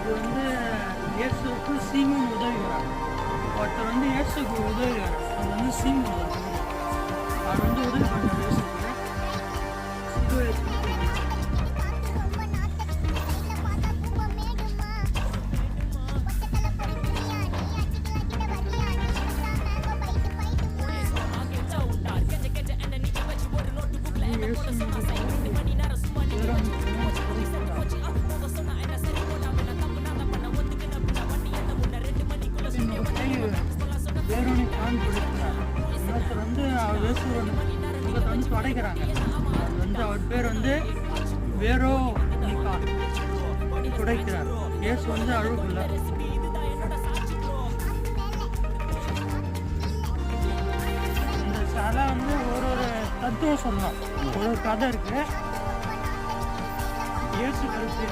இது வந்து இயேசுக்கு சீமோன் உதவுகிறார். ஒருத்தர் வந்து இயேசுக்கு உதவுகிறார். அது வந்து சீமோன் அவர் வந்து உதவி பண்ணுறார் இயேசுக்கு. வேறொனி கான் கொடுக்கிறார். இன்னொருத்தர் வந்து அவர் இயேசுவோட முகத்தை வந்து படைக்கிறாங்க. அது வந்து அவர் பேர் வந்து வேரோ நிகான் துடைக்கிறார். இயேசு வந்து அழுகுள்ள இந்த சிலை வந்து ஒரு தத்துவம் சொல்லலாம். ஒரு கதை இருக்கு. இயேசு கருத்து